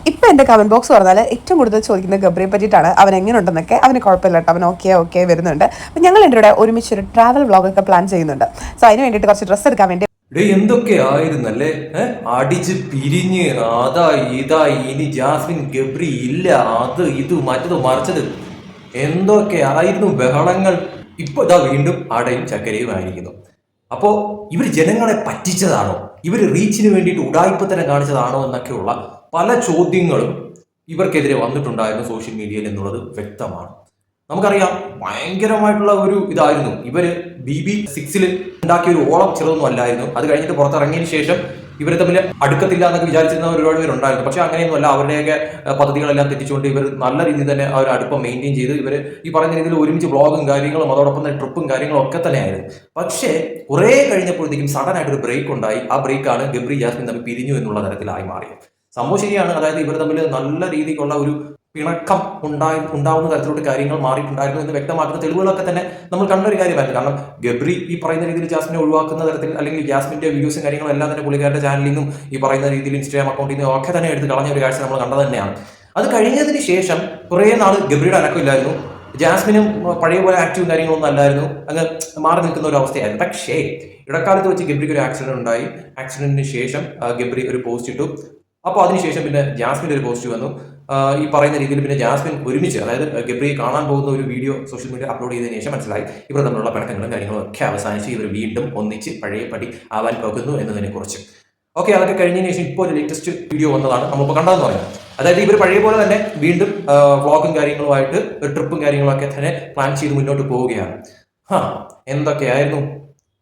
ഇപ്പം എൻ്റെ comment box പറഞ്ഞാൽ ഏറ്റവും കൂടുതൽ ചോദിക്കുന്നത് ഗബ്രിയെ പറ്റിയിട്ടാണ്. അവൻ എങ്ങനെ ഉണ്ടെന്നൊക്കെ. അവന് കുഴപ്പമില്ല കേട്ടോ, അവൻ ഓക്കെ വരുന്നുണ്ട്. അപ്പം ഞങ്ങൾ എൻ്റെ കൂടെ ഒരുമിച്ചൊരു ട്രാവൽ വ്ളോഗൊക്കെ പ്ലാൻ ചെയ്യുന്നുണ്ട്. സോ അതിന് വേണ്ടിയിട്ട് കുറച്ച് ഡ്രസ്സ് എടുക്കാൻ വേണ്ടി എന്തൊക്കെ ആയിരുന്നല്ലേ, അടിച്ച് പിരിഞ്ഞ് അതാ ഇതാ ഇനി ജാസ്മിൻ ഗബ്രി ഇല്ല, അത് ഇത് മറ്റത് മറിച്ചത് എന്തൊക്കെ ആയിരുന്നു ബഹളങ്ങൾ. ഇപ്പൊ ഇതാ വീണ്ടും അടയും ചക്കരയും ആയിരിക്കുന്നു. അപ്പോ ഇവർ ജനങ്ങളെ പറ്റിച്ചതാണോ, ഇവർ റീച്ചിന് വേണ്ടിയിട്ട് ഉടായ്പത്തരം കാണിച്ചതാണോ എന്നൊക്കെയുള്ള പല ചോദ്യങ്ങളും ഇവർക്കെതിരെ വന്നിട്ടുണ്ടായിരുന്നു സോഷ്യൽ മീഡിയയിൽ എന്നുള്ളത് വ്യക്തമാണ്. നമുക്കറിയാം ഭയങ്കരമായിട്ടുള്ള ഒരു ഇതായിരുന്നു. ഇവര് BB6 ഉണ്ടാക്കിയ ഒരു ഓളം ചെറുതൊന്നും അല്ലായിരുന്നു. അത് കഴിഞ്ഞിട്ട് പുറത്തിറങ്ങിയതിന് ശേഷം ഇവർ തമ്മിൽ അടുക്കത്തില്ല എന്നൊക്കെ വിചാരിച്ചിരുന്ന ഒരുപാട് പേരുണ്ടായിരുന്നു. പക്ഷെ അങ്ങനെയൊന്നും അല്ല. അവരുടെയൊക്കെ പദ്ധതികളെല്ലാം തെറ്റിച്ചുകൊണ്ട് ഇവർ നല്ല രീതിയിൽ തന്നെ ആ ഒരു അടുപ്പം മെയിൻറ്റെയിൻ ചെയ്ത് ഇവർ ഈ പറയുന്ന രീതിയിൽ ഒരുമിച്ച് വ്ളോഗും കാര്യങ്ങളും അതോടൊപ്പം തന്നെ ട്രിപ്പും കാര്യങ്ങളും ഒക്കെ തന്നെയായിരുന്നു. പക്ഷേ കുറേ കഴിഞ്ഞപ്പോഴത്തേക്കും സഡൻ ആയിട്ടൊരു ബ്രേക്ക് ഉണ്ടായി. ആ ബ്രേക്കാണ് ഗബ്രി ജാസ്മിൻ തമ്മിൽ പിരിഞ്ഞു എന്നുള്ള തരത്തിലായി മാറിയത്. സംഭവം ശരിയാണ്. അതായത് ഇവർ തമ്മിൽ നല്ല രീതിക്കുള്ള ഒരു പിണക്കം ഉണ്ടാവുന്ന തരത്തിലോട്ട് കാര്യങ്ങൾ മാറിയിട്ടുണ്ടായിരുന്നു എന്ന് വ്യക്തമാക്കുന്ന തെളിവുകളൊക്കെ തന്നെ നമ്മൾ കണ്ടൊരു കാര്യമായിരുന്നു. കാരണം ഗബ്രി ഈ പറയുന്ന രീതിയിൽ ജാസ്മിനെ ഒഴിവാക്കുന്ന തരത്തിൽ അല്ലെങ്കിൽ ജാസ്മിന്റെ വീഡിയോസും കാര്യങ്ങളും എല്ലാം തന്നെ പുള്ളിക്കാരുടെ ചാനലിൽ നിന്നും ഈ പറയുന്ന രീതിയിൽ ഇൻസ്റ്റാഗ്രാം അക്കൗണ്ടിൽ നിന്നും ഒക്കെ തന്നെ എടുത്ത് കളഞ്ഞ ഒരു കാഴ്ച നമ്മൾ കണ്ടത് തന്നെയാണ്. അത് കഴിഞ്ഞതിന് ശേഷം കുറേ നാൾ ഗബ്രിയുടെ അനക്കമില്ലായിരുന്നു. ജാസ്മിനും പഴയ പോലെ ആക്റ്റീവും കാര്യങ്ങളൊന്നും അല്ലായിരുന്നു, അങ്ങ് മാറി നിൽക്കുന്ന ഒരു അവസ്ഥയായിരുന്നു. പക്ഷേ ഇടക്കാലത്ത് വെച്ച് ഗബ്രിക്ക് ഒരു ആക്സിഡന്റ് ഉണ്ടായി. ആക്സിഡന്റിന് ശേഷം ഗബ്രി ഒരു പോസ്റ്റ് ഇട്ടു. അപ്പോൾ അതിനുശേഷം പിന്നെ ജാസ്മിൻ്റെ ഒരു പോസ്റ്റ് വന്നു. ഈ പറയുന്ന രീതിയിൽ പിന്നെ ജാസ്മിൻ ഒരുമിച്ച്, അതായത് ഗബ്രിയെ കാണാൻ പോകുന്ന ഒരു വീഡിയോ സോഷ്യൽ മീഡിയ അപ്ലോഡ് ചെയ്തതിനു ശേഷം മനസ്സിലായി ഇവർ തമ്മിലുള്ള പിണക്കങ്ങളും കാര്യങ്ങളും ഒക്കെ അവസാനിച്ച് ഇവർ വീണ്ടും ഒന്നിച്ച് പഴയ പടി ആവാൻ പോകുന്നു എന്നതിനെ കുറിച്ച്. ഓക്കെ, അതൊക്കെ കഴിഞ്ഞതിന് ശേഷം ഇപ്പോൾ ഒരു ലേറ്റസ്റ്റ് വീഡിയോ വന്നതാണ് നമ്മളിപ്പോൾ കണ്ടതെന്ന് പറയുന്നത്. അതായത് ഇവർ പഴയ പോലെ തന്നെ വീണ്ടും വ്ളോഗും കാര്യങ്ങളുമായിട്ട് ട്രിപ്പും കാര്യങ്ങളൊക്കെ തന്നെ പ്ലാൻ ചെയ്ത് മുന്നോട്ട് പോവുകയാണ്. എന്തൊക്കെയായിരുന്നു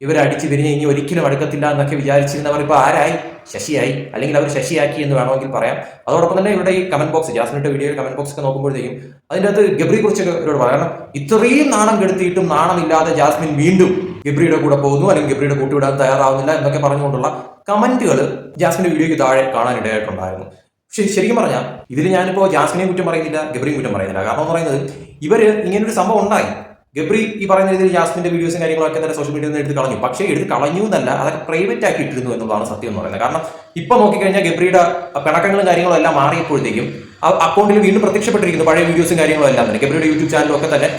ഇവർ അടിച്ചു പിരിഞ്ഞ് ഇനി ഒരിക്കലും അടുക്കത്തില്ല എന്നൊക്കെ വിചാരിച്ചിരുന്നവർ ഇപ്പോൾ ആരായി? ശശിയായി, അല്ലെങ്കിൽ അവർ ശശിയാക്കി എന്ന് വേണമെങ്കിൽ പറയാം. അതോടൊപ്പം തന്നെ ഇവിടെ ഈ കമന്റ് ബോക്സ്, ജാസ്മിന്റെ വീഡിയോയിൽ കമന്റ് ബോക്സ് ഒക്കെ നോക്കുമ്പോഴത്തേക്കും അതിൻ്റെ അകത്ത് ഗബ്രിയെ കുറിച്ചൊക്കെ ഇവരോട് പറയാം. കാരണം ഇത്രയും നാണം കെടുത്തിയിട്ടും നാണമില്ലാതെ ജാസ്മിൻ വീണ്ടും ഗബ്രിയുടെ കൂടെ പോകുന്നു, അല്ലെങ്കിൽ ഗബ്രിയുടെ കൂട്ടുവിടാൻ തയ്യാറാവുന്നില്ല എന്നൊക്കെ പറഞ്ഞുകൊണ്ടുള്ള കമന്റുകൾ ജാസ്മിന്റെ വീഡിയോയ്ക്ക് താഴെ കാണാനിടയായിട്ടുണ്ടായിരുന്നു. പക്ഷെ ശരിക്കും പറഞ്ഞാൽ ഇതിൽ ഞാനിപ്പോൾ ജാസ്മിനെയും കുറ്റം പറയുന്നില്ല, ഗബ്രിയും കുറ്റം പറയുന്നില്ല. കാരണം എന്ന് പറയുന്നത് ഇവർ ഇങ്ങനൊരു സംഭവം ഉണ്ടായി. ഗബ്രി ഈ പറയുന്ന രീതിയിൽ ജാസ്മിന്റെ വീഡിയോസും കാര്യങ്ങളൊക്കെ തന്നെ സോഷ്യൽ മീഡിയയിൽ നിന്ന് എടുത്ത് കളഞ്ഞു. പക്ഷേ എടുത്ത് കളഞ്ഞു എന്നല്ല, അതൊക്കെ പ്രൈവറ്റ് ആക്കി ഇട്ടിരുന്നു എന്നുള്ളതാണ് സത്യം എന്ന് പറയുന്നത്. കാരണം ഇപ്പൊ നോക്കിക്കഴിഞ്ഞാൽ ഗബ്രിയുടെ പിണക്കങ്ങളും കാര്യങ്ങളും എല്ലാം മാറിയപ്പോഴത്തേക്കും ആ അക്കൗണ്ടിൽ വീണ്ടും പ്രത്യക്ഷപ്പെട്ടിരിക്കുന്നു പഴയ വീഡിയോസും കാര്യങ്ങളും എല്ലാം തന്നെ. ഗബ്രിയുടെ യൂട്യൂബ് ചാനലും ഒക്കെ തന്നെ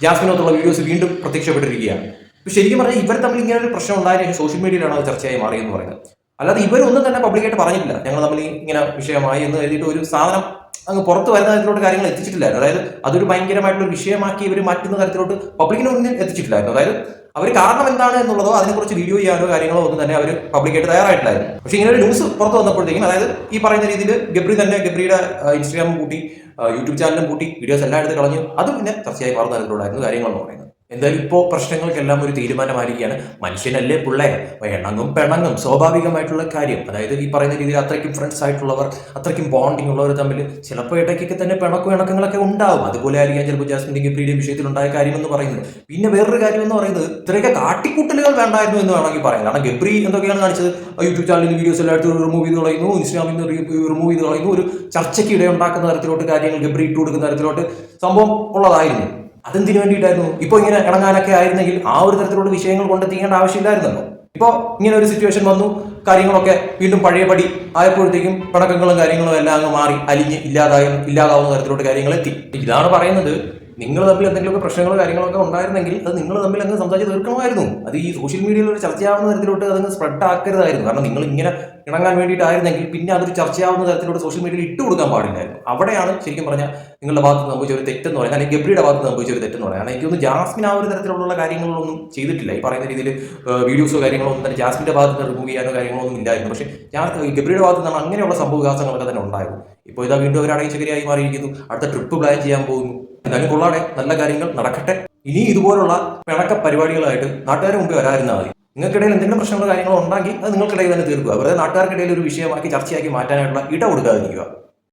ജാസ്മിനോത്തുള്ള വീഡിയോസ് വീണ്ടും പ്രത്യക്ഷപ്പെട്ടിരിക്കുകയാണ്. ശരിക്കും പറഞ്ഞാൽ ഇവർ തമ്മിൽ ഇങ്ങനെ ഒരു പ്രശ്നം ഉണ്ടായതിനു സോഷ്യൽ മീഡിയയിലാണ് അത് ചർച്ചയായി മാറിയെന്ന് പറയുന്നത്. അല്ലാതെ ഇവരൊന്നും തന്നെ പബ്ലിക്കായിട്ട് പറഞ്ഞിട്ടില്ല ഞങ്ങൾ തമ്മിൽ ഇങ്ങനെ വിഷയമായി എന്ന് എഴുതിയിട്ട് ഒരു സാധനം അങ്ങ് പുറത്ത് വരുന്ന തരത്തിലോട്ട് കാര്യങ്ങൾ എത്തിച്ചിട്ടില്ലായിരുന്നു. അതായത് അതൊരു ഭയങ്കരമായിട്ടുള്ള വിഷയമാക്കി ഇവർ മാറ്റുന്ന തരത്തിലോട്ട് പബ്ലിക്കിന് മുന്നിൽ എത്തിച്ചിട്ടില്ലായിരുന്നു. അതായത് അവർ കാരണം എന്താണ് എന്നുള്ളതോ അതിനെക്കുറിച്ച് വീഡിയോ ചെയ്യാനോ കാര്യങ്ങളോ ഒന്നും തന്നെ അവർ പബ്ലിക്കായിട്ട് തയ്യാറായിട്ടില്ലായിരുന്നു. പക്ഷേ ഇങ്ങനെ ഒരു ന്യൂസ് പുറത്ത് വന്നപ്പോഴത്തേക്കും, അതായത് ഈ പറയുന്ന രീതിയിൽ ഗബ്രി തന്നെ ഗബ്രിയുടെ ഇൻസ്റ്റാഗ്രാമും കൂട്ടി യൂട്യൂബ് ചാനലും കൂട്ടി വീഡിയോസ് എല്ലാം എടുത്ത് കളഞ്ഞു. അത് പിന്നെ ചർച്ചയായി മാറുന്ന തരത്തിലുണ്ടായിരുന്നു കാര്യങ്ങളെന്ന് പറയുന്നത്. എന്തായാലും ഇപ്പോൾ പ്രശ്നങ്ങൾക്കെല്ലാം ഒരു തീരുമാനമായിരിക്കുകയാണ്. മനുഷ്യനല്ലേ പിള്ളേ, എണങ്ങും പിണങ്ങും സ്വാഭാവികമായിട്ടുള്ള കാര്യം. അതായത് ഈ പറയുന്ന രീതിയിൽ അത്രയ്ക്കും ഫ്രണ്ട്സ് ആയിട്ടുള്ളവർ, അത്രയ്ക്കും ബോണ്ടിങ് ഉള്ളവർ തമ്മിൽ ചിലപ്പോൾ ഇടയ്ക്കൊക്കെ തന്നെ ഇണക്കങ്ങളൊക്കെ ഉണ്ടാവും. അതുപോലെ ആയിരിക്കാം ചിലപ്പോൾ ജാസ്മിന്റെ ഗബ്രിയുടെ വിഷയത്തിൽ ഉണ്ടായ കാര്യം എന്ന് പറയുന്നത്. പിന്നെ വേറൊരു കാര്യം എന്ന് പറയുന്നത് ഇത്രയൊക്കെ കാട്ടിക്കൂട്ടലുകൾ വേണ്ടായിരുന്നു എന്ന് വേണമെങ്കിൽ പറയാം. കാരണം ഗബ്രി എന്തൊക്കെയാണ് കാണിച്ചത്? യൂട്യൂബ് ചാനലിൽ നിന്ന് വീഡിയോസ് എല്ലായിടത്തും റിമൂവ് ചെയ്ത് കളയുന്നു, ഇൻസ്റ്റാഗ്രാമിൽ നിന്ന് റിമൂവ് ചെയ്ത് കളയുന്നു. ഒരു ചർച്ചയ്ക്ക് ഇടയുണ്ടാക്കുന്ന തരത്തിലോട്ട് കാര്യങ്ങൾ ഗബ്രി ഇട്ട് കൊടുക്കുന്ന തരത്തിലോട്ട് സംഭവം ഉള്ളതായിരുന്നു. അതെന്തിനു വേണ്ടിയിട്ടായിരുന്നു? ഇപ്പോൾ ഇങ്ങനെ ഇണങ്ങാനൊക്കെ ആയിരുന്നെങ്കിൽ ആ ഒരു തരത്തിലുള്ള വിഷയങ്ങൾ കൊണ്ടെത്തിക്കേണ്ട ആവശ്യമില്ലായിരുന്നല്ലോ. ഇപ്പോൾ ഇങ്ങനെ ഒരു സിറ്റുവേഷൻ വന്നു, കാര്യങ്ങളൊക്കെ വീണ്ടും പഴയപടി ആയപ്പോഴത്തേക്കും പിണക്കങ്ങളും കാര്യങ്ങളും എല്ലാം അങ്ങ് മാറി അലിഞ്ഞ് ഇല്ലാതാവുന്ന തരത്തിലോട്ട് കാര്യങ്ങൾ എത്തി. ഇതാണ് പറയുന്നത്, നിങ്ങൾ തമ്മിൽ എന്തെങ്കിലുമൊക്കെ പ്രശ്നങ്ങളോ കാര്യങ്ങളൊക്കെ ഉണ്ടായിരുന്നെങ്കിൽ അത് നിങ്ങൾ തമ്മിൽ അങ്ങ് സംസാരിച്ച് തീർക്കണമായിരുന്നു. അത് ഈ സോഷ്യൽ മീഡിയയിൽ ഒരു ചർച്ചയാവുന്ന തരത്തിലോട്ട് അതങ്ങ് സ്പ്രെഡ് ആക്കരുതായിരുന്നു. കാരണം നിങ്ങൾ ഇങ്ങനെ ഇണങ്ങാൻ വേണ്ടിയിട്ടായിരുന്നെങ്കിൽ പിന്നെ അതൊരു ചർച്ചയാവുന്ന തരത്തിലോട്ട് സോഷ്യൽ മീഡിയയിൽ ഇട്ട് കൊടുക്കാൻ പാടില്ലായിരുന്നു. അവിടെയാണ് ശരിക്കും പറഞ്ഞാൽ നിങ്ങളുടെ ഭാഗത്ത് സംഭവിച്ച ഒരു തെറ്റെന്ന് പറയുന്നത്, അല്ലെങ്കിൽ ഗബ്രിയുടെ ഭാഗത്ത് സംഭവിച്ച ഒരു തെറ്റെന്ന് പറയുന്നത്. എനിക്കൊന്നും ജാസ്മിൻ ആ ഒരു തരത്തിലുള്ള കാര്യങ്ങളൊന്നും ചെയ്തിട്ടില്ല. ഈ പറയുന്ന രീതിയിൽ വീഡിയോസോ കാര്യങ്ങളോ ഒന്നും തന്നെ ജാസ്മിന്റെ ഭാഗത്ത് നിന്ന് റിമൂവ് ചെയ്യാനോ കാര്യങ്ങളോ ഒന്നും ഇല്ലായിരുന്നു. പക്ഷേ ഗബ്രിയുടെ ഭാഗത്ത് നിന്നാണ് അങ്ങനെയുള്ള സംഭവ വികാസങ്ങളൊക്കെ തന്നെ ഉണ്ടായിരുന്നു. ഇപ്പോൾ ഇതാ വീണ്ടും അവരാണെങ്കിൽ ശരിയായി മാറിയിരിക്കുന്നു. അടുത്ത ട്രിപ്പ് പ്ലാൻ ചെയ്യാൻ പോകുന്നു. എന്തായാലും കൊള്ളാടെ, നല്ല കാര്യങ്ങൾ നടക്കട്ടെ. ഇനി ഇതുപോലുള്ള പിണക്ക പരിപാടികളായിട്ട് നാട്ടുകാരുടെ മുമ്പ് വരാതിരുന്നാൽ മതി. നിങ്ങൾക്കിടയിൽ എന്തെങ്കിലും പ്രശ്നങ്ങളോ കാര്യങ്ങളോ ഉണ്ടെങ്കിൽ അത് നിങ്ങൾക്കിടയിൽ തന്നെ തീർക്കുക. വെറുതെ നാട്ടുകാർക്കിടയിൽ ഒരു വിഷയമാക്കി ചർച്ചയാക്കി മാറ്റാനായിട്ടുള്ള ഇട കൊടുക്കാതിരിക്കുക.